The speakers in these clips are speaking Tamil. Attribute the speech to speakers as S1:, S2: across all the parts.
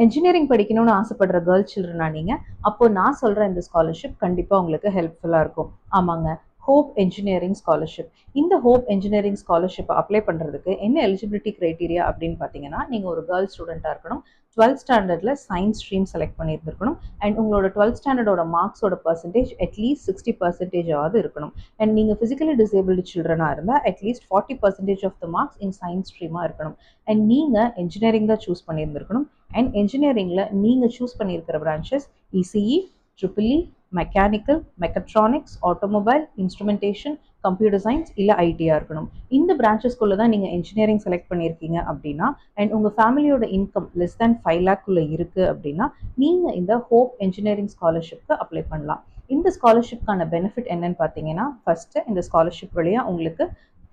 S1: என்ஜினியரிங் படிக்கணும்னு ஆசைப்படுற கேர்ள் சில்ட்ரனா நீங்க, அப்போ நான் சொல்ற இந்த ஸ்காலர்ஷிப் கண்டிப்பா உங்களுக்கு ஹெல்ப்ஃபுல்லா இருக்கும். ஆமாங்க. Hope engineering scholarship. இந்த ஹோப் என்ஜினியரிங் ஸ்காலர்ஷிப் அப்ளை பண்றதுக்கு என்ன எலிஜிபிலிட்டி கிரைட்டீரியா அப்படின்னு பார்த்தீங்கன்னா, நீங்க ஒரு கேர்ள் ஸ்டூடெண்ட்டா இருக்கணும். 12th ஸ்டாண்டர்ட்ல சயின்ஸ் ஸ்ட்ரீம் செலக்ட் பண்ணியிருந்திருக்கணும். அண்ட் உங்களோட 12th ஸ்டாண்டர்டோட மார்க்ஸோட பர்சன்டேஜ் அட்லீஸ்ட் 60% ஆவது இருக்கணும். அண்ட் நீங்க பிசிக்கலி டிசேபிள்டு சில்ட்ரனா இருந்தா at least 40% of the marks in science ஸ்ட்ரீமா இருக்கணும். அண்ட் நீங்க என்ஜினியரிங் தான் சூஸ் பண்ணியிருந்திருக்கணும். அண்ட் என்ஜினியரிங்ல நீங்க சூஸ் பண்ணியிருக்கிற branches ECE, triple E, mechanical, mechatronics, automobile, instrumentation, computer science இல்லை ஐடியா இருக்கணும். இந்த பிரான்ச்சஸ்குள்ள தான் நீங்க என்ஜினியரிங் செலக்ட் பண்ணியிருக்கீங்க அப்படின்னா, அண்ட் உங்க ஃபேமிலியோட இன்கம் லெஸ் தேன் 5 லேக்குள்ள இருக்கு அப்படின்னா, நீங்க இந்த ஹோப் என்ஜினியரிங் ஸ்காலர்ஷிப்க்கு அப்ளை பண்ணலாம். இந்த ஸ்காலர்ஷிப்கான பெனிஃபிட் என்னன்னு பார்த்தீங்கன்னா, ஃபர்ஸ்ட் இந்த ஸ்காலர்ஷிப் வழியா உங்களுக்கு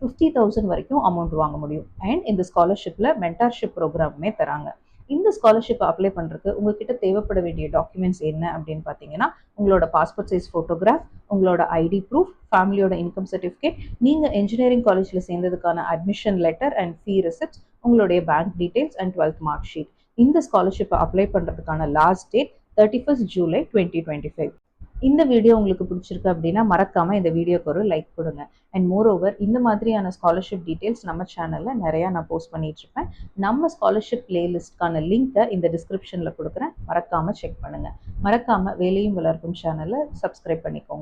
S1: 50,000 வரைக்கும் அமௌண்ட் வாங்க முடியும். அண்ட் இந்த ஸ்காலர்ஷிப்ல மென்டார்ஷிப் ப்ரோக்ராமுமே தராங்க. இந்த ஸ்காலர்ஷிப் அப்ளை பண்ணுறதுக்கு உங்ககிட்ட தேவைப்பட வேண்டிய டாக்குமெண்ட்ஸ் என்ன அப்படின்னு பார்த்தீங்கன்னா, உங்களோட பாஸ்போர்ட் சைஸ் ஃபோட்டோகிராஃப், உங்களோட ஐடி ப்ரூஃப், ஃபேமிலியோட இன்கம் சர்டிஃபிகேட், நீங்கள் இன்ஜினியரிங் காலேஜில் சேர்ந்ததுக்கான admission letter and fee receipts, உங்களுடைய bank details and 12th mark sheet. இந்த ஸ்காலர்ஷிப்பை அப்ளை பண்ணுறதுக்கான லாஸ்ட் டேட் 31st ஜூலை 2025. இந்த வீடியோ உங்களுக்கு பிடிச்சிருக்கு அப்படின்னா மறக்காம இந்த வீடியோக்கு ஒரு லைக் கொடுங்க. அண்ட் மோர் ஓவர் இந்த மாதிரியான ஸ்காலர்ஷிப் டீடைல்ஸ் நம்ம சேனல்ல நிறைய நான் போஸ்ட் பண்ணிட்டு இருப்பேன். நம்ம ஸ்காலர்ஷிப் பிளேலிஸ்ட்கான லிங்கை இந்த டிஸ்கிரிப்ஷன்ல கொடுக்குறேன். மறக்காம செக் பண்ணுங்க. மறக்காம வேலையும் வளர்க்கும் சேனலை சப்ஸ்கிரைப் பண்ணிக்கோங்க.